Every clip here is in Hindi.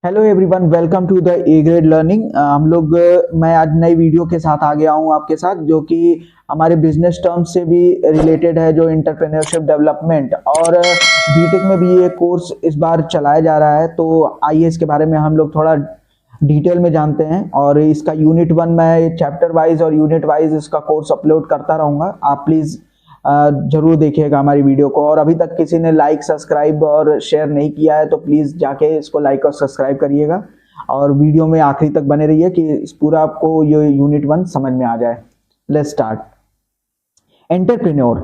Hello everyone, welcome to the A grade learning. मैं आज नई वीडियो के साथ आ गया हूं आपके साथ, जो कि हमारे बिजनेस टर्म्स से भी रिलेटेड है, जो एंटरप्रेन्योरशिप डेवलपमेंट और बीटेक में भी ये कोर्स इस बार चलाया जा रहा है। तो आइए इसके बारे में हम लोग थोड़ा डिटेल में जानते हैं। और इसका यूनिट 1 मैं चैप्टर वाइज और यूनिट वाइज इसका कोर्स अपलोड करता रहूँगा। आप प्लीज़ जरूर देखिएगा हमारी वीडियो को। और अभी तक किसी ने लाइक, सब्सक्राइब और शेयर नहीं किया है तो प्लीज़ जाके इसको लाइक और सब्सक्राइब करिएगा और वीडियो में आखिरी तक बने रहिए कि इस पूरा आपको ये यूनिट 1 समझ में आ जाए। Let's start. Entrepreneur,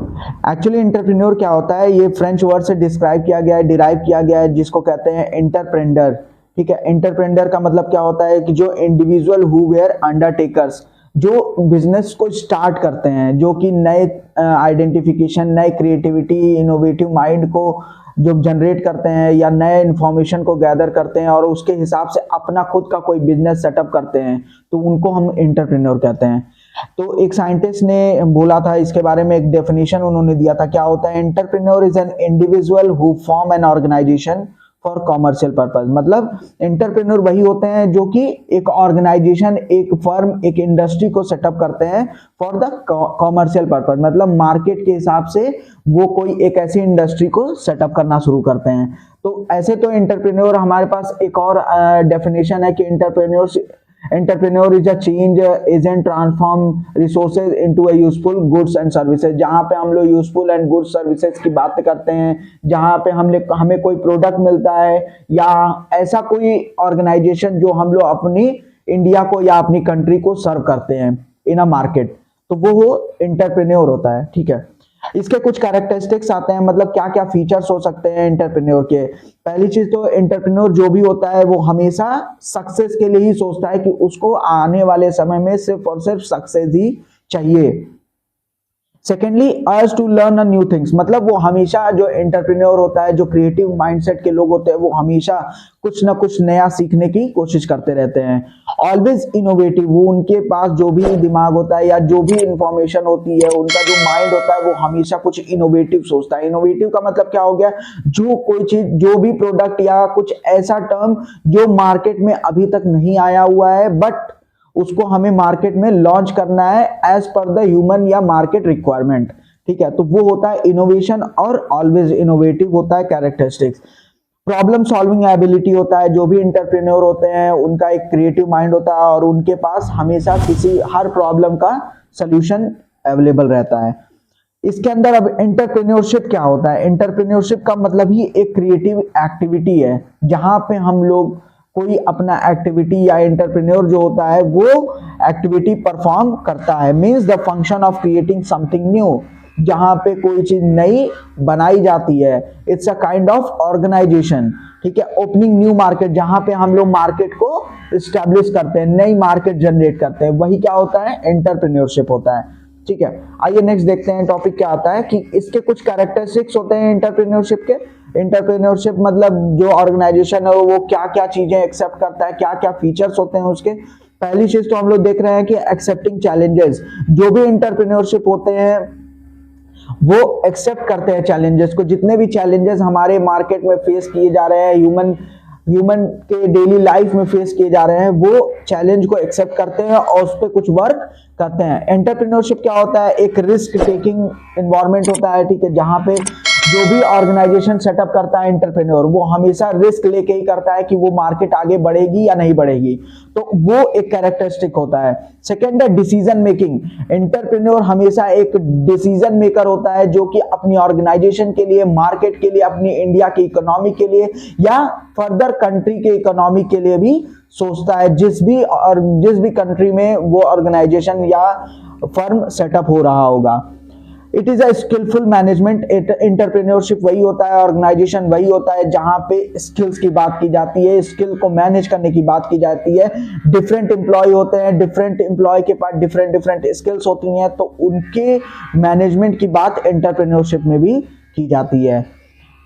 actually entrepreneur क्या होता है, ये फ्रेंच वर्ड से डिस्क्राइब किया गया है, डिराइव किया गया है, जिसको कहते हैं एंटरप्रेन्योर। ठीक है, एंटरप्रेन्योर का मतलब क्या होता है कि जो इंडिविजुअल हु वेयर अंडरटेकर्स, जो बिजनेस को स्टार्ट करते हैं, जो कि नए आइडेंटिफिकेशन, नए क्रिएटिविटी, इनोवेटिव माइंड को जो जनरेट करते हैं या नए इंफॉर्मेशन को गैदर करते हैं और उसके हिसाब से अपना खुद का कोई बिजनेस सेटअप करते हैं, तो उनको हम एंटरप्रेन्योर कहते हैं। तो एक साइंटिस्ट ने बोला था इसके बारे में, एक डेफिनेशन उन्होंने दिया था। क्या होता है, entrepreneur is an individual who form an organisation for commercial purpose. मतलब एंटरप्रेन्योर वही होते हैं जो कि एक ऑर्गेनाइजेशन, एक फर्म, एक इंडस्ट्री को सेटअप करते हैं फॉर द कॉमर्शियल पर्पज। मतलब मार्केट के हिसाब से वो कोई एक ऐसी इंडस्ट्री को सेटअप करना शुरू करते हैं। तो ऐसे तो एंटरप्रेन्योर, हमारे पास एक और डेफिनेशन है कि Entrepreneur is a change agent transform resources into a useful goods and services। जहाँ पे हम लोग यूजफुल एंड गुड्स सर्विसेज की बात करते हैं, जहाँ पे हमें कोई प्रोडक्ट मिलता है या ऐसा कोई ऑर्गेनाइजेशन जो हम लोग अपनी इंडिया को या अपनी कंट्री को सर्व करते हैं इन अ मार्केट, तो वो एंटरप्रेन्योर होता है। ठीक है, इसके कुछ कैरेक्टरिस्टिक्स आते हैं, मतलब क्या क्या फीचर्स हो सकते हैं एंटरप्रेन्योर के। पहली चीज तो एंटरप्रेन्योर जो भी होता है वो हमेशा सक्सेस के लिए ही सोचता है कि उसको आने वाले समय में सिर्फ और सिर्फ सक्सेस ही चाहिए। Secondly, urge to learn new things, मतलब वो हमेशा, जो एंटरप्रेन्योर होता है, जो क्रिएटिव माइंडसेट के लोग होते हैं, वो हमेशा कुछ ना कुछ नया सीखने की कोशिश करते रहते हैं। ऑलवेज इनोवेटिव, वो उनके पास जो भी दिमाग होता है या जो भी इंफॉर्मेशन होती है, उनका जो माइंड होता है, वो हमेशा कुछ इनोवेटिव सोचता है। इनोवेटिव का मतलब क्या हो गया, जो कोई चीज, जो भी प्रोडक्ट या कुछ ऐसा टर्म जो मार्केट में अभी तक नहीं आया हुआ है, बट उसको हमें मार्केट में लॉन्च करना है एज पर द ह्यूमन या मार्केट रिक्वायरमेंट। ठीक है, तो वो होता है इनोवेशन और ऑलवेज इनोवेटिव होता है कैरेक्टरिस्टिक्स। प्रॉब्लम सॉल्विंग एबिलिटी होता है, जो भी एंटरप्रेन्योर होते हैं उनका एक क्रिएटिव माइंड होता है और उनके पास हमेशा हर प्रॉब्लम का सोल्यूशन अवेलेबल रहता है। इसके अंदर अब एंटरप्रेन्योरशिप क्या होता है, एंटरप्रेन्योरशिप का मतलब ही एक क्रिएटिव एक्टिविटी है, जहां पे हम लोग कोई अपना एक्टिविटी या एंटरप्रेन्योर जो होता है वो एक्टिविटी परफॉर्म करता है। Means the function of creating something new, जहां पे कोई चीज नई बनाई जाती है। It's a kind of organisation. ठीक है, ओपनिंग न्यू मार्केट, जहां पे हम लोग मार्केट को इस्टेब्लिश करते हैं, नई मार्केट जनरेट करते हैं, वही क्या होता है, एंटरप्रेन्योरशिप होता है। ठीक है, आइए नेक्स्ट देखते हैं टॉपिक क्या आता है कि इसके कुछ कैरेक्टरिस्टिक्स होते हैं एंटरप्रेन्योरशिप के। एंटरप्रेन्योरशिप मतलब जो ऑर्गेनाइजेशन है वो क्या क्या चीजें एक्सेप्ट करता है, क्या क्या फीचर्स होते हैं उसके। पहली चीज तो हम लोग देख रहे हैं कि एक्सेप्टिंग चैलेंजेस। जो भी एंटरप्रेन्योरशिप होते हैं वो एक्सेप्ट करते हैं चैलेंजेस को। जितने भी चैलेंजेस हमारे मार्केट में फेस किए जा रहे हैं, ह्यूमन के डेली लाइफ में फेस किए जा रहे हैं, वो चैलेंज को एक्सेप्ट करते हैं और उस पर कुछ वर्क करते हैं। एंटरप्रेन्योरशिप क्या होता है, एक रिस्क टेकिंग एनवायरनमेंट होता है। ठीक है, जहां पे जो भी ऑर्गेनाइजेशन सेटअप करता है एंटरप्रेन्योर, वो हमेशा रिस्क लेके ही करता है कि वो मार्केट आगे बढ़ेगी या नहीं बढ़ेगी, तो वो एक कैरेक्टरिस्टिक होता है। सेकंड है डिसीजन मेकिंग। एंटरप्रेन्योर हमेशा एक डिसीजन मेकर होता है, जो कि अपनी ऑर्गेनाइजेशन के लिए, मार्केट के लिए, अपनी इंडिया की इकोनॉमी के लिए या फर्दर कंट्री के इकोनॉमी के लिए भी सोचता है, जिस भी कंट्री में वो ऑर्गेनाइजेशन या फर्म सेटअप हो रहा होगा। It is a skilful management. Entrepreneurship वही होता है, ऑर्गेनाइजेशन वही होता है जहां पे स्किल्स की बात की जाती है, स्किल को मैनेज करने की बात की जाती है। डिफरेंट एम्प्लॉय होते हैं, डिफरेंट एम्प्लॉय के पास डिफरेंट स्किल्स होती हैं, तो उनके मैनेजमेंट की बात एंटरप्रेन्योरशिप में भी की जाती है।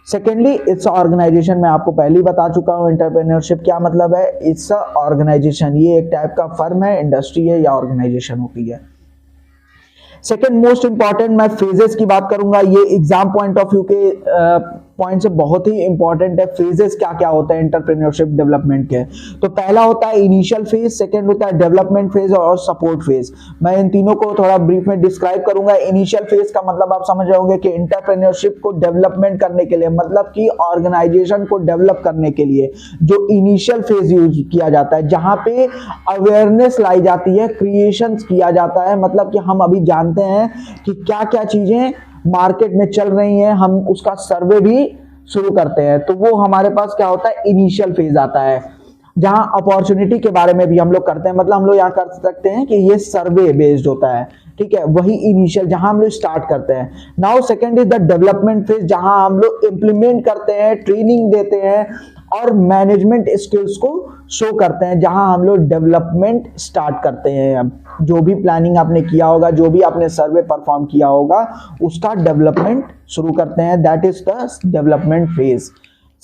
Secondly, it's organisation. मैं आपको पहले ही बता चुका हूं एंटरप्रेन्योरशिप क्या मतलब है। इट्स ऑर्गेनाइजेशन, ये एक टाइप का फर्म है, इंडस्ट्री है या ऑर्गेनाइजेशन होती है। सेकेंड मोस्ट इंपॉर्टेंट, मैं फेजेस की बात करूंगा। ये एग्जाम पॉइंट ऑफ व्यू के पॉइंट है, बहुत ही इंपॉर्टेंट है। फेजेस क्या क्या होता है एंटरप्रेन्योरशिप डेवलपमेंट के? तो पहला होता है इनिशियल फेज, सेकंड होता है डेवलपमेंट फेज और सपोर्ट फेज। मैं इन तीनों को थोड़ा ब्रीफ में डिस्क्राइब करूंगा। इनिशियल फेज का मतलब आप समझ जाओगे कि एंटरप्रेन्योरशिप को डेवलपमेंट करने के लिए, मतलब कि ऑर्गेनाइजेशन को डेवलप करने के लिए जो इनिशियल फेज यूज किया जाता है, जहां पे अवेयरनेस लाई जाती है, क्रिएशन किया जाता है, मतलब कि हम अभी जानते हैं कि क्या क्या चीजें मार्केट में चल रही हैं, हम उसका सर्वे भी शुरू करते हैं। तो वो हमारे पास क्या होता है, इनिशियल फेज आता है, जहां अपॉर्चुनिटी के बारे में भी हम लोग करते हैं। मतलब हम लोग यहाँ कर सकते हैं कि ये सर्वे बेस्ड होता है, ठीक है, वही इनिशियल जहां हम लोग स्टार्ट करते हैं। Now second is the development phase, जहां हम लोग इंप्लीमेंट करते हैं, ट्रेनिंग देते हैं और मैनेजमेंट स्किल्स को शो करते हैं, जहां हम लोग डेवलपमेंट स्टार्ट करते हैं। जो भी प्लानिंग आपने किया होगा, जो भी आपने सर्वे परफॉर्म किया होगा, उसका डेवलपमेंट शुरू करते हैं। That is the development phase.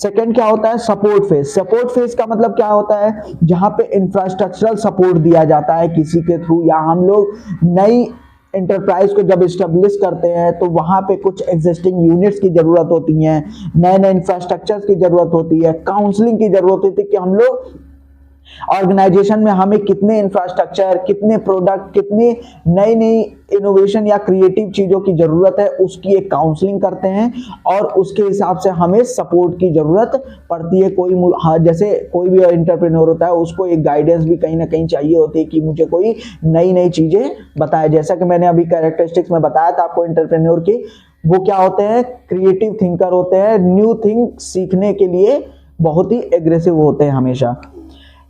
Second क्या होता है, सपोर्ट फेज। सपोर्ट फेज का मतलब क्या होता है, जहां पे इंफ्रास्ट्रक्चरल सपोर्ट दिया जाता है किसी के थ्रू, या हम लोग नई एंटरप्राइज को जब स्टेब्लिश करते हैं तो वहां पे कुछ एग्जिस्टिंग यूनिट्स की जरूरत होती है, नए नए इंफ्रास्ट्रक्चर की जरूरत होती है, काउंसलिंग की जरूरत होती है कि हम लोग ऑर्गेनाइजेशन में हमें कितने इंफ्रास्ट्रक्चर, कितने प्रोडक्ट, कितनी नई नई इनोवेशन या क्रिएटिव चीजों की जरूरत है, उसकी एक काउंसलिंग करते हैं और उसके हिसाब से हमें सपोर्ट की जरूरत पड़ती है। कोई जैसे कोई भी एंटरप्रेन्योर होता है, उसको एक गाइडेंस भी कहीं ना कहीं चाहिए होती है कि मुझे कोई नई नई चीजें बताए। जैसा कि मैंने अभी कैरेक्टरिस्टिक्स में बताया था आपको एंटरप्रेन्योर की, वो क्या होते हैं, क्रिएटिव थिंकर होते हैं, न्यू थिंग सीखने के लिए बहुत ही एग्रेसिव होते हैं हमेशा।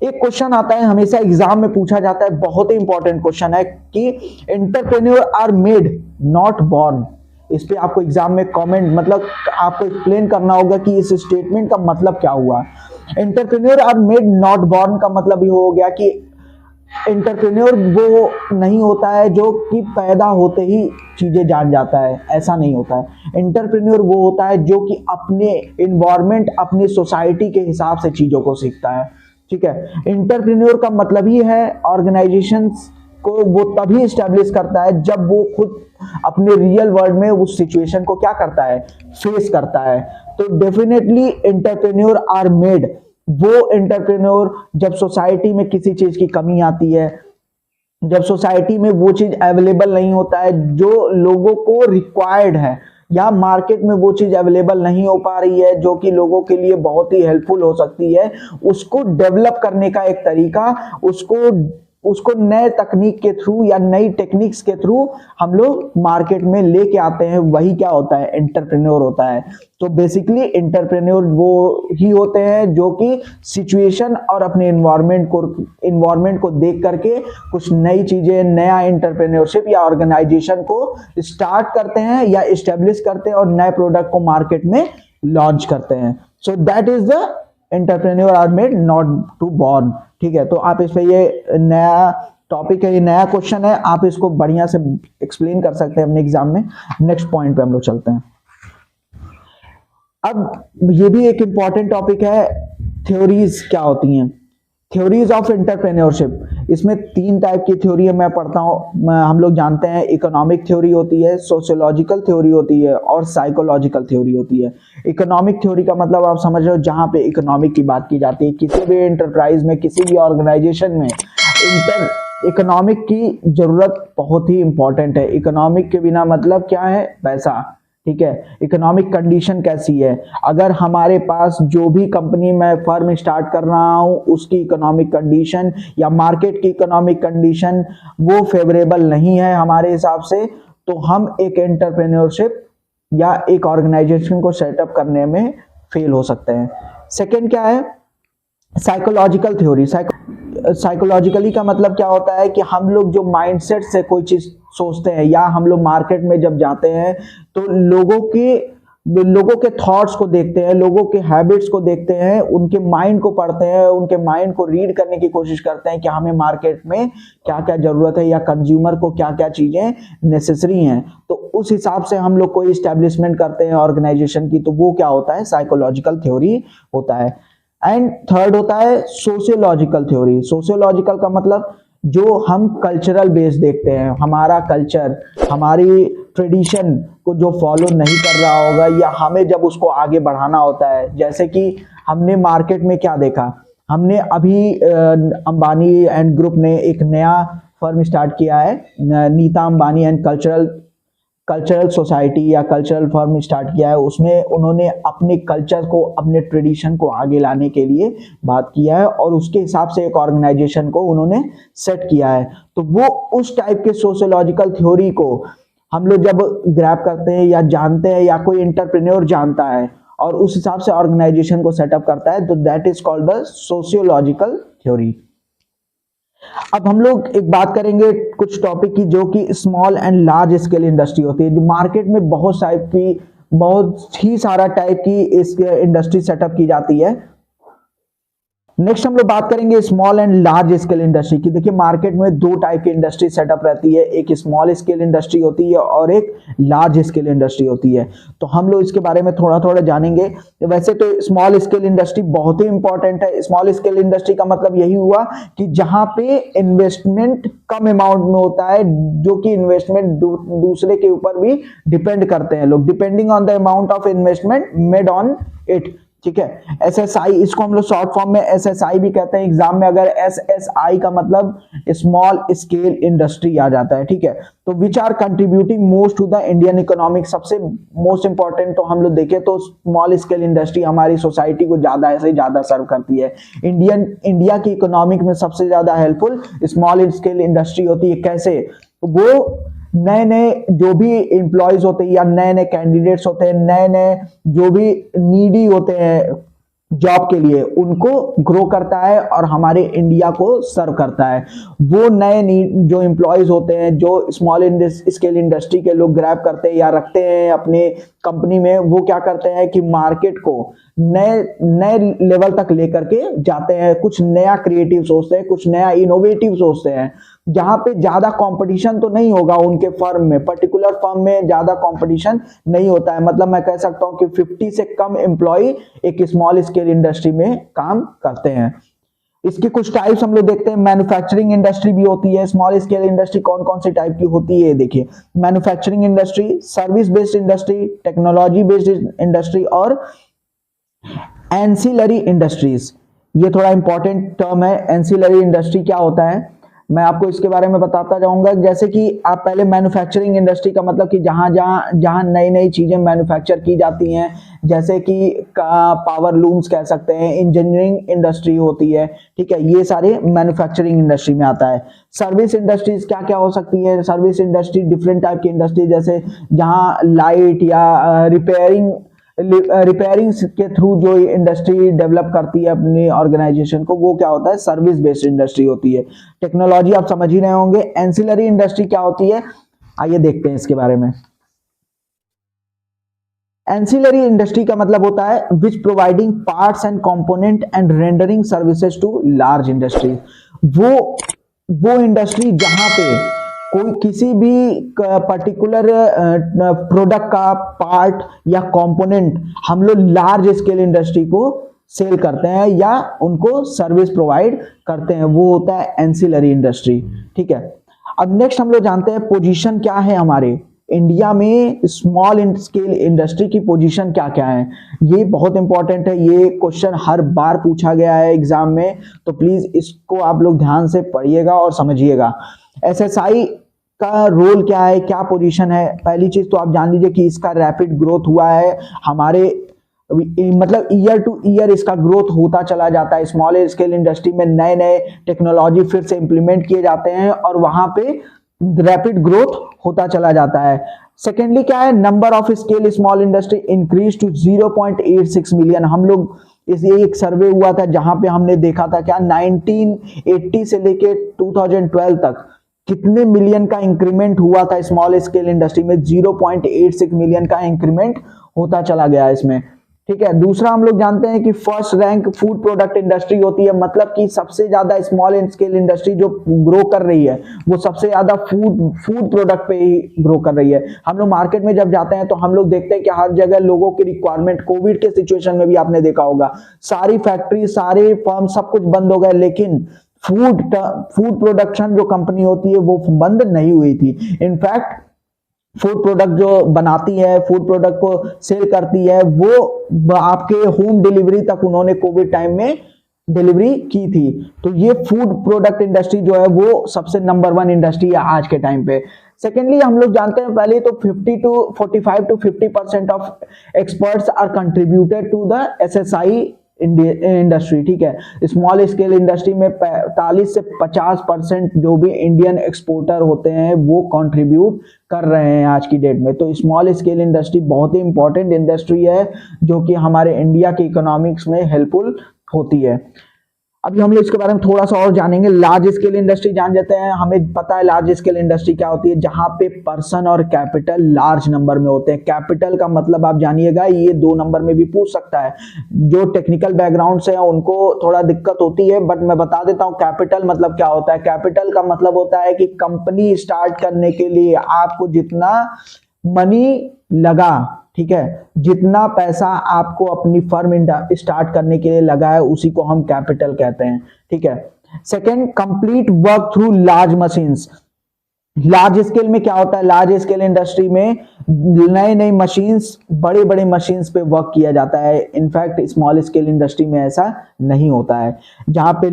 एक क्वेश्चन आता है हमेशा एग्जाम में पूछा जाता है, बहुत ही इंपॉर्टेंट क्वेश्चन है कि entrepreneur are made not born. इस पे आपको एग्जाम में कमेंट, मतलब आपको एक्सप्लेन करना होगा कि इस स्टेटमेंट का मतलब क्या हुआ। Entrepreneur are made not born का मतलब ये हो गया कि एंटरप्रेन्योर वो नहीं होता है जो कि पैदा होते ही चीजें जान जाता है, ऐसा नहीं होता है। एंटरप्रेन्योर वो होता है जो कि अपने इन्वायरमेंट, अपनी सोसाइटी के हिसाब से चीजों को सीखता है, ठीक है। एंटरप्रेन्योर का मतलब ही है ऑर्गेनाइजेशन को वो तभी एस्टेब्लिश करता है जब वो खुद अपने रियल वर्ल्ड में उस सिचुएशन को क्या करता है, फेस करता है। तो डेफिनेटली एंटरप्रेन्योर आर मेड, वो एंटरप्रेन्योर जब सोसाइटी में किसी चीज की कमी आती है, जब सोसाइटी में वो चीज अवेलेबल नहीं होता है जो लोगों को रिक्वायर्ड है, या मार्केट में वो चीज अवेलेबल नहीं हो पा रही है जो कि लोगों के लिए बहुत ही हेल्पफुल हो सकती है, उसको डेवलप करने का एक तरीका, उसको नए तकनीक के थ्रू या नई टेक्निक्स के थ्रू हम लोग मार्केट में लेके आते हैं, वही क्या होता है, एंटरप्रेन्योर होता है। तो बेसिकली एंटरप्रेन्योर वो ही होते हैं जो कि सिचुएशन और अपने इन्वायरमेंट को देख करके कुछ नई चीजें, नया एंटरप्रेन्योरशिप या ऑर्गेनाइजेशन को स्टार्ट करते हैं या एस्टेब्लिश करते हैं और नए प्रोडक्ट को मार्केट में लॉन्च करते हैं। So that is the entrepreneur are made not to born, ठीक है। तो आप इस पे, ये नया टॉपिक है, ये नया क्वेश्चन है, आप इसको बढ़िया से एक्सप्लेन कर सकते हैं अपने एग्जाम में। नेक्स्ट पॉइंट पे हम लोग चलते हैं। अब ये भी एक इंपॉर्टेंट टॉपिक है, थ्योरीज क्या होती हैं, थ्योरीज ऑफ एंटरप्रेन्योरशिप। इसमें तीन टाइप की थ्योरी मैं पढ़ता हूँ। हम लोग जानते हैं इकोनॉमिक थ्योरी होती है, सोशियोलॉजिकल थ्योरी होती है और साइकोलॉजिकल थ्योरी होती है। इकोनॉमिक थ्योरी का मतलब आप समझ रहे हो, जहाँ पे इकोनॉमिक की बात की जाती है, किसी भी एंटरप्राइज में, किसी भी ऑर्गेनाइजेशन में इकोनॉमिक की जरूरत बहुत ही इंपॉर्टेंट है। इकोनॉमिक के बिना मतलब क्या है, पैसा, ठीक है। इकोनॉमिक कंडीशन कैसी है, अगर हमारे पास जो भी कंपनी में फर्म स्टार्ट कर रहा हूं उसकी इकोनॉमिक कंडीशन या मार्केट की इकोनॉमिक कंडीशन वो फेवरेबल नहीं है हमारे हिसाब से, तो हम एक एंटरप्रेन्योरशिप या एक ऑर्गेनाइजेशन को सेटअप करने में फेल हो सकते हैं। सेकेंड क्या है, साइकोलॉजिकल थ्योरी। साइकोलॉजिकली का मतलब क्या होता है कि हम लोग जो माइंडसेट से कोई चीज सोचते हैं, या हम लोग मार्केट में जब जाते हैं तो लोगों के थॉट्स को देखते हैं, लोगों के हैबिट्स को देखते हैं, उनके माइंड को पढ़ते हैं, उनके माइंड को रीड करने की कोशिश करते हैं कि हमें मार्केट में क्या क्या जरूरत है या कंज्यूमर को क्या क्या चीजें नेसेसरी हैं। तो उस हिसाब से हम लोग कोई एस्टेब्लिशमेंट करते हैं ऑर्गेनाइजेशन की, तो वो क्या होता है, साइकोलॉजिकल थ्योरी होता है। एंड थर्ड होता है सोशियोलॉजिकल थ्योरी। सोशियोलॉजिकल का मतलब जो हम कल्चरल बेस देखते हैं, हमारा कल्चर, हमारी ट्रेडिशन को जो फॉलो नहीं कर रहा होगा, या हमें जब उसको आगे बढ़ाना होता है, जैसे कि हमने मार्केट में क्या देखा, हमने अभी अंबानी एंड ग्रुप ने एक नया फर्म स्टार्ट किया है, Nita Ambani and cultural society या कल्चरल फर्म स्टार्ट किया है। उसमें उन्होंने अपने कल्चर को, अपने ट्रेडिशन को आगे लाने के लिए बात किया है और उसके हिसाब से एक ऑर्गेनाइजेशन को उन्होंने सेट किया है। तो वो उस टाइप के सोशियोलॉजिकल थ्योरी को हम लोग जब ग्रैब करते हैं या जानते हैं, या कोई एंटरप्रेन्योर जानता है और उस हिसाब से ऑर्गेनाइजेशन को सेटअप करता है, तो that is called the sociological theory. अब हम लोग एक बात करेंगे कुछ टॉपिक की, जो कि small and large scale industry होती है, जो मार्केट में बहुत ही सारा टाइप की इस इंडस्ट्री सेटअप की जाती है। नेक्स्ट हम लोग बात करेंगे small and large scale industry की। देखिए मार्केट में दो टाइप की इंडस्ट्री सेटअप रहती है, एक स्मॉल स्केल इंडस्ट्री होती है और एक लार्ज स्केल इंडस्ट्री होती है। तो हम लोग इसके बारे में थोड़ा थोड़ा जानेंगे। वैसे तो स्मॉल स्केल इंडस्ट्री बहुत ही इंपॉर्टेंट है। स्मॉल स्केल इंडस्ट्री का मतलब यही हुआ कि जहां पे इन्वेस्टमेंट कम अमाउंट में होता है, जो कि इन्वेस्टमेंट दूसरे के ऊपर भी डिपेंड करते हैं लोग, depending on the amount of investment made on it. ठीक है, एसएसआई, इसको हम लोग शॉर्ट फॉर्म में एसएसआई भी कहते हैं। एग्जाम में अगर एसएसआई का मतलब स्मॉल स्केल इंडस्ट्री आ जाता है। ठीक है, तो which are contributing most to the Indian economic. सबसे मोस्ट इंपॉर्टेंट तो हम लोग देखें तो स्मॉल स्केल इंडस्ट्री हमारी सोसाइटी को ज्यादा से ज्यादा सर्व करती है। इंडिया की इकोनॉमिक में सबसे ज्यादा हेल्पफुल स्मॉल स्केल इंडस्ट्री होती है। कैसे? वो नए नए जो भी एम्प्लॉयज होते हैं या नए नए कैंडिडेट्स होते हैं, नए नए जो भी नीडी होते हैं जॉब के लिए, उनको ग्रो करता है और हमारे इंडिया को सर्व करता है। वो नए जो एम्प्लॉयज होते हैं, जो स्मॉल स्केल इंडस्ट्री के लोग ग्रैब करते हैं या रखते हैं अपने कंपनी में, वो क्या करते हैं कि मार्केट को नए लेवल तक लेकर के जाते हैं। कुछ नया क्रिएटिव सोचते हैं, कुछ नया इनोवेटिव सोचते हैं, जहां पे ज्यादा कंपटीशन तो नहीं होगा उनके फर्म में, पर्टिकुलर फर्म में ज्यादा कंपटीशन नहीं होता है। मतलब मैं कह सकता हूं कि 50 से कम एम्प्लॉय एक स्मॉल स्केल इंडस्ट्री में काम करते हैं। इसकी कुछ टाइप्स हम लोग देखते हैं। मैन्युफैक्चरिंग इंडस्ट्री भी होती है। स्मॉल स्केल इंडस्ट्री कौन कौन सी टाइप की होती है देखिए, manufacturing industry, service based industry, technology based industry और एंसिलरी इंडस्ट्रीज। ये थोड़ा इंपॉर्टेंट टर्म है। एंसिलरी इंडस्ट्री क्या होता है, मैं आपको इसके बारे में बताता जाऊंगा। जैसे कि आप पहले मैन्युफैक्चरिंग इंडस्ट्री का मतलब कि जहां नई नई चीजें मैन्युफैक्चर की जाती हैं, जैसे कि पावर लूम्स कह सकते हैं, इंजीनियरिंग इंडस्ट्री होती है। ठीक है, ये सारे मैन्युफैक्चरिंग इंडस्ट्री में आता है। सर्विस इंडस्ट्रीज क्या क्या हो सकती है? सर्विस इंडस्ट्री डिफरेंट टाइप की इंडस्ट्री, जैसे जहां लाइट या रिपेयरिंग के थ्रू जो इंडस्ट्री डेवलप करती है अपनी ऑर्गेनाइजेशन को, वो क्या होता है? सर्विस बेस्ड इंडस्ट्री होती है। टेक्नोलॉजी आप समझ ही रहे होंगे। एंसिलरी इंडस्ट्री क्या होती है, आइए देखते हैं इसके बारे में। एंसिलरी इंडस्ट्री का मतलब होता है which providing parts and component and rendering services to large industry. वो इंडस्ट्री जहां पे कोई किसी भी पर्टिकुलर प्रोडक्ट का पार्ट या कंपोनेंट हम लोग लार्ज स्केल इंडस्ट्री को सेल करते हैं या उनको सर्विस प्रोवाइड करते हैं, वो होता है एंसिलरी इंडस्ट्री। ठीक है, अब नेक्स्ट हम लोग जानते हैं पोजीशन क्या है हमारे इंडिया में स्मॉल स्केल इंडस्ट्री की पोजीशन क्या क्या है। ये बहुत इंपॉर्टेंट है, ये क्वेश्चन हर बार पूछा गया है एग्जाम में, तो प्लीज इसको आप लोग ध्यान से पढ़िएगा और समझिएगा। एसएसआई का रोल क्या है, क्या पोजीशन है? पहली चीज तो आप जान लीजिए कि इसका रैपिड ग्रोथ हुआ है हमारे, मतलब ईयर टू ईयर इसका ग्रोथ होता चला जाता है। स्मॉल स्केल इंडस्ट्री में नए नए टेक्नोलॉजी फिर से इंप्लीमेंट किए जाते हैं और वहां पे रैपिड ग्रोथ होता चला जाता है। सेकेंडली क्या है, number of scale small industry increase to 0.86 million. हम लोग ये एक सर्वे हुआ था जहां पे हमने देखा था क्या 1980 से लेके 2012 तक कितने मिलियन का इंक्रीमेंट हुआ था स्मॉल स्केल इंडस्ट्री में। 0.86 मिलियन का इंक्रीमेंट होता चला गया इसमें। ठीक है, दूसरा हम लोग जानते हैं कि first rank food product industry होती है, मतलब कि सबसे ज्यादा स्मॉल स्केल इंडस्ट्री जो ग्रो कर रही है वो सबसे ज्यादा फूड प्रोडक्ट पे ही ग्रो कर रही है। हम लोग मार्केट में जब जाते हैं तो हम लोग देखते हैं कि हर जगह लोगों की रिक्वायरमेंट, कोविड के सिचुएशन में भी आपने देखा होगा सारी फैक्ट्री, सारे फर्म, सब कुछ बंद हो गए, लेकिन फूड प्रोडक्शन जो कंपनी होती है वो बंद नहीं हुई थी। इनफैक्ट फूड प्रोडक्ट जो बनाती है, फूड प्रोडक्ट को सेल करती है, वो आपके होम डिलीवरी तक उन्होंने कोविड टाइम में डिलीवरी की थी। तो ये फूड प्रोडक्ट इंडस्ट्री जो है वो सबसे नंबर 1 इंडस्ट्री है आज के टाइम पे। सेकेंडली हम लोग जानते हैं पहले तो 45 to 50% of experts are contributed to the SSI industry, ठीक है। स्मॉल स्केल इंडस्ट्री में 45 से 50% जो भी इंडियन एक्सपोर्टर होते हैं वो कंट्रीब्यूट कर रहे हैं आज की डेट में। तो स्मॉल स्केल इंडस्ट्री बहुत ही इंपॉर्टेंट इंडस्ट्री है जो कि हमारे इंडिया के इकोनॉमिक्स में हेल्पफुल होती है। अभी हम लोग इसके बारे में थोड़ा सा और जानेंगे। लार्ज स्केल इंडस्ट्री जान जाते हैं। हमें पता है लार्ज स्केल इंडस्ट्री क्या होती है, जहां पे पर्सन और कैपिटल लार्ज नंबर में होते हैं। कैपिटल का मतलब आप जानिएगा, ये 2 नंबर में भी पूछ सकता है। जो टेक्निकल बैकग्राउंड से है उनको थोड़ा दिक्कत होती है, बट मैं बता देता हूं कैपिटल मतलब क्या होता है। कैपिटल का मतलब होता है कि कंपनी स्टार्ट करने के लिए आपको जितना मनी लगा, ठीक है, जितना पैसा आपको अपनी फर्म स्टार्ट करने के लिए लगा है उसी को हम कैपिटल कहते हैं, ठीक है। Second, complete work through large machines. Large scale में क्या होता है, लार्ज स्केल इंडस्ट्री में नए नए मशीन्स, बड़े बड़े मशीन्स पे वर्क किया जाता है। इनफैक्ट स्मॉल स्केल इंडस्ट्री में ऐसा नहीं होता है, जहां पे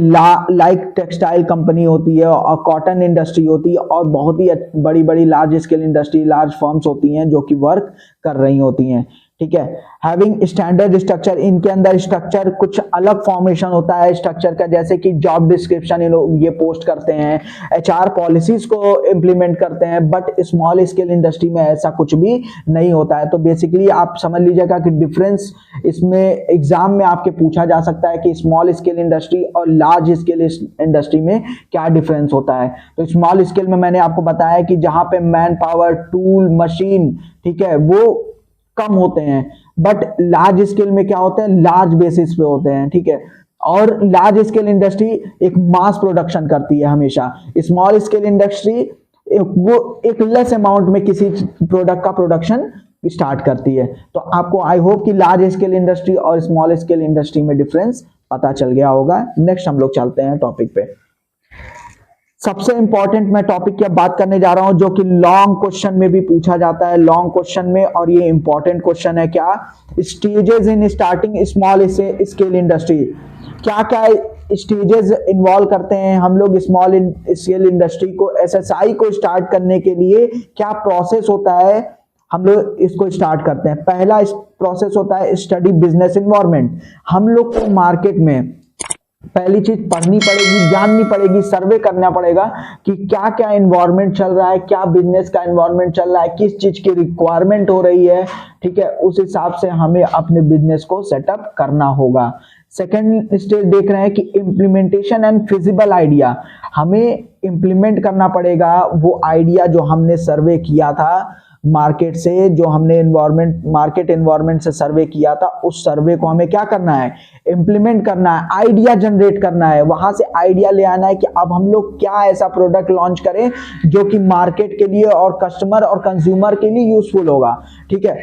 लाइक टेक्सटाइल कंपनी होती है और कॉटन इंडस्ट्री होती है और बहुत ही बड़ी बड़ी large scale industry, large firms होती हैं जो कि वर्क कर रही होती हैं, ठीक है। हैविंग स्टैंडर्ड स्ट्रक्चर, इनके अंदर स्ट्रक्चर कुछ अलग फॉर्मेशन होता है स्ट्रक्चर का, जैसे कि जॉब डिस्क्रिप्शन ये पोस्ट करते हैं, एचआर पॉलिसीज को इंप्लीमेंट करते हैं, बट स्मॉल स्केल इंडस्ट्री में ऐसा कुछ भी नहीं होता है। तो बेसिकली आप समझ लीजिएगा कि डिफरेंस इसमें एग्जाम में आपके पूछा जा सकता है कि स्मॉल स्केल इंडस्ट्री और लार्ज स्केल इंडस्ट्री में क्या डिफरेंस होता है। तो स्मॉल स्केल में मैंने आपको बताया कि जहां पे मैन पावर, टूल, मशीन, ठीक है, वो कम होते हैं, बट लार्ज स्केल में क्या होते हैं, लार्ज बेसिस पे होते हैं, ठीक है। और लार्ज स्केल इंडस्ट्री एक मास प्रोडक्शन करती है हमेशा। स्मॉल स्केल इंडस्ट्री वो एक लेस अमाउंट में किसी प्रोडक्ट का प्रोडक्शन स्टार्ट करती है। तो आपको आई होप कि लार्ज स्केल इंडस्ट्री और स्मॉल स्केल इंडस्ट्री में डिफरेंस पता चल गया होगा। नेक्स्ट हम लोग चलते हैं टॉपिक पे। सबसे इंपॉर्टेंट मैं टॉपिक की अब बात करने जा रहा हूं जो कि लॉन्ग क्वेश्चन में भी पूछा जाता है, लॉन्ग क्वेश्चन में, और ये इंपॉर्टेंट क्वेश्चन है। क्या stages in starting small scale industry, क्या क्या स्टेजेस इन्वॉल्व करते हैं हम लोग स्मॉल स्केल इंडस्ट्री को, एसएसआई को स्टार्ट करने के लिए क्या प्रोसेस होता है, हम लोग इसको स्टार्ट करते हैं। पहला प्रोसेस होता है स्टडी बिजनेस इन्वायरमेंट। हम लोग को मार्केट में पहली चीज पढ़नी पड़ेगी, जाननी पड़ेगी, सर्वे करना पड़ेगा कि क्या क्या एनवायरनमेंट चल रहा है, क्या बिजनेस का एनवायरनमेंट चल रहा है, किस चीज की रिक्वायरमेंट हो रही है, ठीक है। उस हिसाब से हमें अपने बिजनेस को सेटअप करना होगा। सेकेंड स्टेज देख रहे हैं कि इम्प्लीमेंटेशन एंड फिजिबल आइडिया। हमें इम्प्लीमेंट करना पड़ेगा वो आइडिया जो हमने सर्वे किया था मार्केट से, जो हमने मार्केट एनवायरनमेंट से सर्वे किया था, उस सर्वे को हमें क्या करना है, इंप्लीमेंट करना है, आइडिया जनरेट करना है। वहां से आइडिया ले आना है कि अब हम लोग क्या ऐसा प्रोडक्ट लॉन्च करें जो कि मार्केट के लिए और कस्टमर और कंज्यूमर के लिए यूजफुल होगा, ठीक है।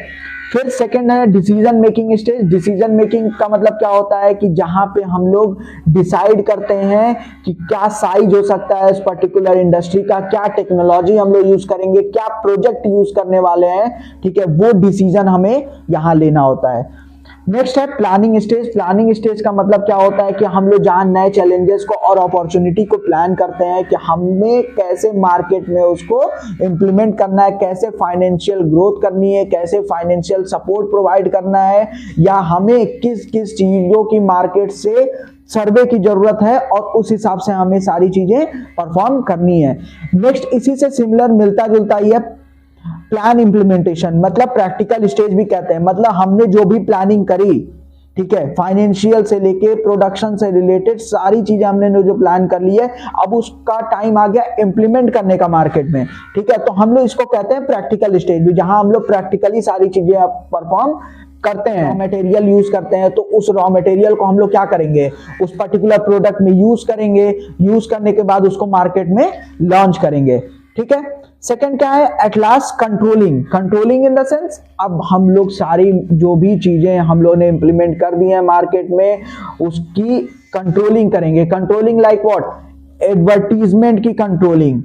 फिर सेकंड है decision making stage. Decision making का मतलब क्या होता है कि जहां पे हम लोग डिसाइड करते हैं कि क्या साइज हो सकता है इस पर्टिकुलर इंडस्ट्री का, क्या टेक्नोलॉजी हम लोग यूज करेंगे, क्या प्रोजेक्ट यूज करने वाले हैं, ठीक है, वो डिसीजन हमें यहां लेना होता है। नेक्स्ट है प्लानिंग स्टेज। प्लानिंग स्टेज का मतलब क्या होता है कि हम लोग जहां नए चैलेंजेस को और अपॉर्चुनिटी को प्लान करते हैं कि हमें कैसे मार्केट में उसको इंप्लीमेंट करना है, कैसे फाइनेंशियल ग्रोथ करनी है, कैसे फाइनेंशियल सपोर्ट प्रोवाइड करना है, या हमें किस किस चीजों की मार्केट से सर्वे की जरूरत है और उस हिसाब से हमें सारी चीजें परफॉर्म करनी है। नेक्स्ट इसी से सिमिलर मिलता जुलता ही है प्लान इंप्लीमेंटेशन, मतलब प्रैक्टिकल स्टेज भी कहते हैं। मतलब हमने जो भी प्लानिंग करी, ठीक है, फाइनेंशियल से लेके प्रोडक्शन से रिलेटेड सारी चीजें हमने जो प्लान कर ली है, अब उसका टाइम आ गया इंप्लीमेंट करने का मार्केट में, ठीक है। तो हम लोग इसको कहते हैं प्रैक्टिकल स्टेज भी, जहां हम लोग प्रैक्टिकली सारी चीजें परफॉर्म करते हैं। रॉ मटेरियल यूज करते हैं, तो उस रॉ मटेरियल को हम लोग क्या करेंगे, उस पर्टिकुलर प्रोडक्ट में यूज करेंगे, यूज करने के बाद उसको मार्केट में लॉन्च करेंगे, ठीक है। सेकंड क्या है, at last controlling. Controlling in the sense अब हम लोग सारी जो भी चीजें हम लोग ने इंप्लीमेंट कर दी है मार्केट में, उसकी कंट्रोलिंग करेंगे। कंट्रोलिंग लाइक व्हाट, एडवर्टीजमेंट की कंट्रोलिंग,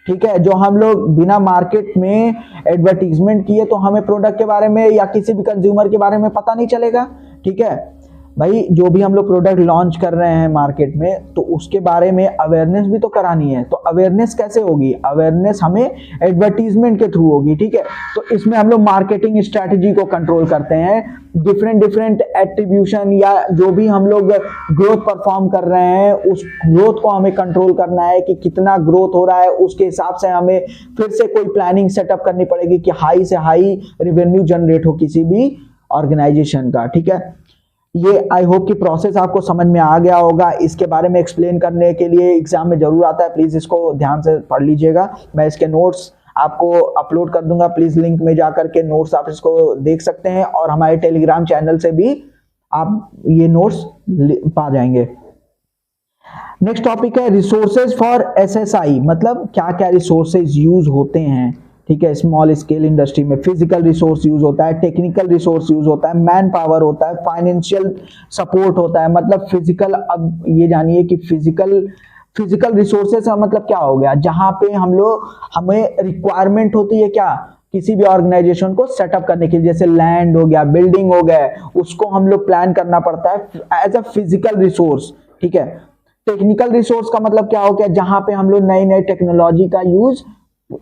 ठीक है, जो हम लोग बिना मार्केट में एडवर्टीजमेंट किए तो हमें प्रोडक्ट के बारे में या किसी भी कंज्यूमर के बारे में पता नहीं चलेगा। ठीक है भाई, जो भी हम लोग प्रोडक्ट लॉन्च कर रहे हैं मार्केट में तो उसके बारे में अवेयरनेस भी तो करानी है। तो अवेयरनेस कैसे होगी? अवेयरनेस हमें एडवर्टीजमेंट के थ्रू होगी। ठीक है, तो इसमें हम लोग मार्केटिंग स्ट्रैटेजी को कंट्रोल करते हैं, डिफरेंट एट्रीब्यूशन या जो भी हम लोग ग्रोथ परफॉर्म कर रहे हैं उस ग्रोथ को हमें कंट्रोल करना है कि कितना ग्रोथ हो रहा है। उसके हिसाब से हमें फिर से कोई प्लानिंग सेटअप करनी पड़ेगी कि हाई से हाई रेवेन्यू जनरेट हो किसी भी ऑर्गेनाइजेशन का। ठीक है, ये आई होप कि प्रोसेस आपको समझ में आ गया होगा। इसके बारे में एक्सप्लेन करने के लिए एग्जाम में जरूर आता है, प्लीज इसको ध्यान से पढ़ लीजिएगा। मैं इसके नोट्स आपको अपलोड कर दूंगा, प्लीज लिंक में जाकर के नोट्स आप इसको देख सकते हैं और हमारे टेलीग्राम चैनल से भी आप ये नोट्स पा जाएंगे। नेक्स्ट टॉपिक है रिसोर्सेज फॉर एसएसआई, मतलब क्या क्या रिसोर्सेज यूज होते हैं। ठीक है, स्मॉल स्केल इंडस्ट्री में फिजिकल रिसोर्स यूज होता है, टेक्निकल रिसोर्स यूज होता है, मैन पावर होता है, फाइनेंशियल सपोर्ट होता है। मतलब फिजिकल, अब ये जानिए कि फिजिकल रिसोर्सेज का मतलब क्या हो गया, जहां पे हमें रिक्वायरमेंट होती है क्या, किसी भी ऑर्गेनाइजेशन को सेटअप करने के लिए, जैसे लैंड हो गया, बिल्डिंग हो गया, उसको हम लोग प्लान करना पड़ता है एज अ फिजिकल रिसोर्स। ठीक है, टेक्निकल रिसोर्स का मतलब क्या हो गया, जहां पे हम लोग नई नई टेक्नोलॉजी का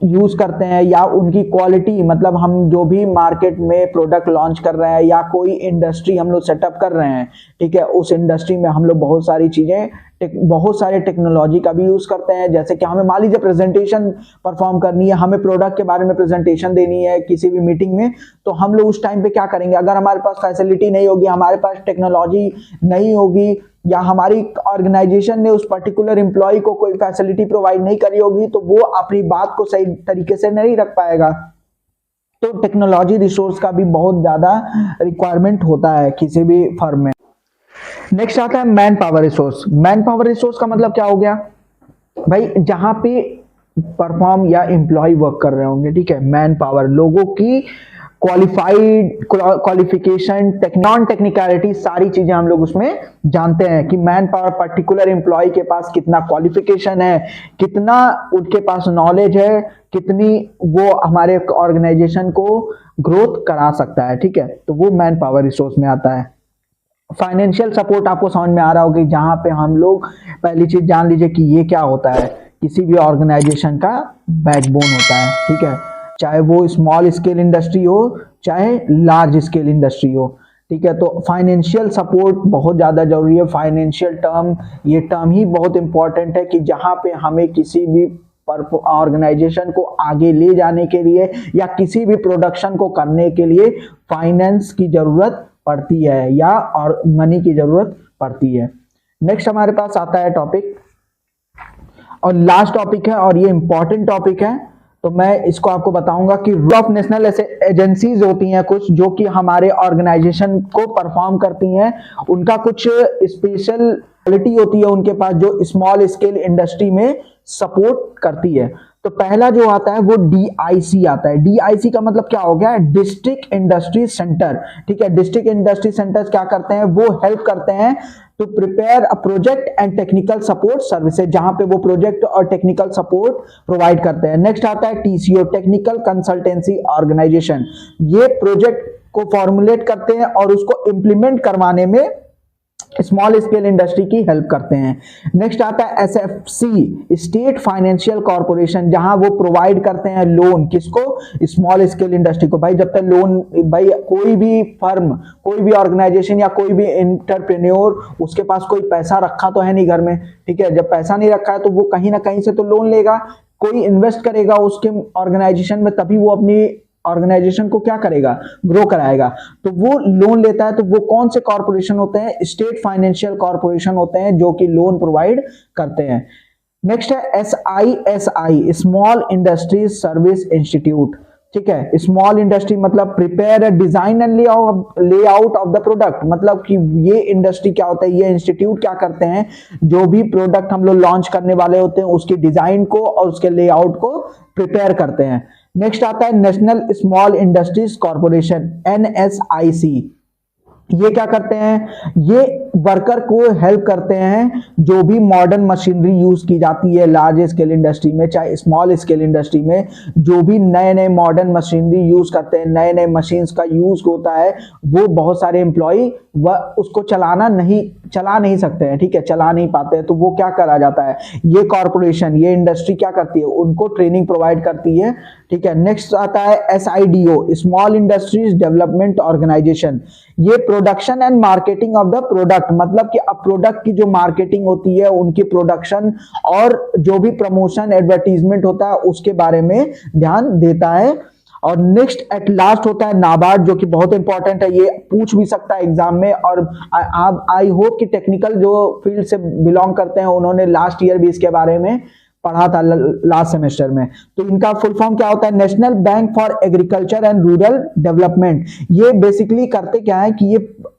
यूज करते हैं या उनकी क्वालिटी, मतलब हम जो भी मार्केट में प्रोडक्ट लॉन्च कर रहे हैं या कोई इंडस्ट्री हम लोग सेटअप कर रहे हैं। ठीक है, उस इंडस्ट्री में हम लोग बहुत सारी चीजें, बहुत सारे टेक्नोलॉजी का भी यूज करते हैं। जैसे कि हमें मान लीजिए प्रेजेंटेशन परफॉर्म करनी है, हमें प्रोडक्ट के बारे में प्रेजेंटेशन देनी है किसी भी मीटिंग में, तो हम लोग उस टाइम पे क्या करेंगे, अगर हमारे पास फैसिलिटी नहीं होगी, हमारे पास टेक्नोलॉजी नहीं होगी या हमारी ऑर्गेनाइजेशन ने उस पर्टिकुलर एम्प्लॉय को कोई फैसिलिटी प्रोवाइड नहीं करी होगी तो वो अपनी बात को सही तरीके से नहीं रख पाएगा। तो टेक्नोलॉजी रिसोर्स का भी बहुत ज्यादा रिक्वायरमेंट होता है किसी भी फर्म में। नेक्स्ट आता है man power resource. Man power resource का मतलब क्या हो गया भाई, जहां पे परफॉर्म या एम्प्लॉय वर्क कर रहे होंगे। ठीक है, मैन पावर, लोगों की क्वालिफिकेशन, नॉन टेक्निकलिटी, सारी चीजें हम लोग उसमें जानते हैं कि मैन पावर पर्टिकुलर एम्प्लॉय के पास कितना क्वालिफिकेशन है, कितना उनके पास नॉलेज है, कितनी वो हमारे ऑर्गेनाइजेशन को ग्रोथ करा सकता है। ठीक है, तो वो मैन पावर रिसोर्स में आता है। फाइनेंशियल सपोर्ट आपको समझ में आ रहा होगा, जहां पे हम लोग पहली चीज जान लीजिए कि ये क्या होता है, किसी भी ऑर्गेनाइजेशन का बैकबोन होता है। ठीक है, चाहे वो स्मॉल स्केल इंडस्ट्री हो चाहे लार्ज स्केल इंडस्ट्री हो। ठीक है, तो फाइनेंशियल सपोर्ट बहुत ज्यादा जरूरी है। फाइनेंशियल टर्म, ये टर्म ही बहुत इंपॉर्टेंट है कि जहां पे हमें किसी भी ऑर्गेनाइजेशन को आगे ले जाने के लिए या किसी भी प्रोडक्शन को करने के लिए फाइनेंस की जरूरत पड़ती है या और मनी की जरूरत पड़ती है। नेक्स्ट हमारे पास आता है टॉपिक, और लास्ट टॉपिक है और ये इंपॉर्टेंट टॉपिक है, तो मैं इसको आपको बताऊंगा कि रूल ऑफ नेशनल ऐसे एजेंसीज होती हैं कुछ जो कि हमारे ऑर्गेनाइजेशन को परफॉर्म करती हैं, उनका कुछ स्पेशल क्वालिटी होती है उनके पास जो स्मॉल स्केल इंडस्ट्री में सपोर्ट करती है। तो पहला जो आता है वो DIC आता है। DIC का मतलब क्या हो गया, डिस्ट्रिक्ट इंडस्ट्री सेंटर। ठीक है, डिस्ट्रिक्ट इंडस्ट्री सेंटर्स क्या करते हैं, वो हेल्प करते हैं to prepare a project and technical support services, जहां पे वो प्रोजेक्ट और टेक्निकल सपोर्ट प्रोवाइड करते हैं। नेक्स्ट आता है TCO, टेक्निकल कंसल्टेंसी ऑर्गेनाइजेशन। ये प्रोजेक्ट को फॉर्मुलेट करते हैं और उसको इंप्लीमेंट करवाने में स्मॉल स्केल इंडस्ट्री की हेल्प करते हैं। नेक्स्ट आता है SFC, स्टेट फाइनेंशियल कॉर्पोरेशन, जहां वो प्रोवाइड करते हैं लोन, किसको, स्मॉल स्केल इंडस्ट्री को। भाई जब तक लोन, भाई कोई भी फर्म, कोई भी ऑर्गेनाइजेशन या कोई भी एंटरप्रेन्योर, उसके पास कोई पैसा रखा तो है नहीं घर में। ठीक है, जब पैसा नहीं रखा है तो वो कहीं ना कहीं से तो लोन लेगा, कोई इन्वेस्ट करेगा उसके ऑर्गेनाइजेशन में, तभी वो अपनी ऑर्गेनाइजेशन को क्या करेगा, ग्रो कराएगा। तो वो लोन लेता है, तो वो कौन से कॉर्पोरेशन होते हैं, स्टेट फाइनेंशियल कॉर्पोरेशन होते हैं जो कि लोन प्रोवाइड करते हैं। नेक्स्ट है SISI, small industries service institute. ठीक है, स्मॉल इंडस्ट्री मतलब prepare a design and layout of the product, मतलब कि ये इंडस्ट्री क्या होता है, ये इंस्टीट्यूट क्या करते हैं, जो भी प्रोडक्ट हम लोग लॉन्च करने वाले होते हैं उसकी डिजाइन को और उसके लेआउट को प्रिपेयर करते हैं। नेक्स्ट आता है national small industries corporation, NSIC। ये क्या करते हैं, ये वर्कर को हेल्प करते हैं जो भी मॉडर्न मशीनरी यूज की जाती है लार्ज स्केल इंडस्ट्री में चाहे स्मॉल स्केल इंडस्ट्री में, जो भी नए नए मॉडर्न मशीनरी यूज करते हैं, नए नए मशीन्स का यूज होता है, वो बहुत सारे एम्प्लॉय वह उसको चला नहीं सकते हैं, ठीक है, चला नहीं पाते हैं, तो वो क्या करा जाता है, ये कॉर्पोरेशन, ये इंडस्ट्री क्या करती है, उनको ट्रेनिंग प्रोवाइड करती है, ठीक है। नेक्स्ट आता है SIDO, small industries development organisation. ये production and marketing of the product, मतलब कि अब प्रोडक्ट की जो मार्केटिंग होती है, उनकी प्रोडक्शन और जो भी प्रमोशन एडवर्टीजमेंट होता है उसके बारे में ध्यान देता है। और नेक्स्ट एट लास्ट होता है नाबार्ड, जो कि बहुत इंपॉर्टेंट है, ये पूछ भी सकता है एग्जाम में, और आप आई होप कि टेक्निकल जो फील्ड से बिलोंग करते हैं उन्होंने लास्ट ईयर भी इसके बारे में पढ़ा था लास्ट सेमेस्टर में। तो इनका फुल फॉर्म क्या होता है, national bank for agriculture and rural development. ये बेसिकली करते क्या है कि ये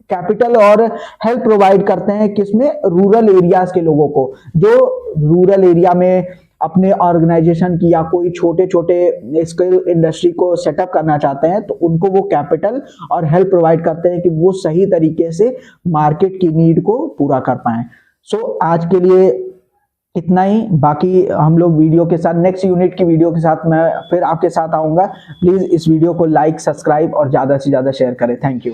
कैपिटल और हेल्प प्रोवाइड करते हैं किसमें, रूरल एरियाज के लोगों को, जो रूरल एरिया में अपने ऑर्गेनाइजेशन की या कोई छोटे छोटे स्केल इंडस्ट्री को सेटअप करना चाहते हैं, तो उनको वो कैपिटल और हेल्प प्रोवाइड करते हैं कि वो सही तरीके से मार्केट की नीड को पूरा कर पाए। सो आज के लिए इतना ही, बाकी हम लोग वीडियो के साथ नेक्स्ट यूनिट की वीडियो के साथ मैं फिर आपके साथ आऊंगा। प्लीज इस वीडियो को लाइक, सब्सक्राइब और ज्यादा से ज्यादा शेयर करें। Thank you.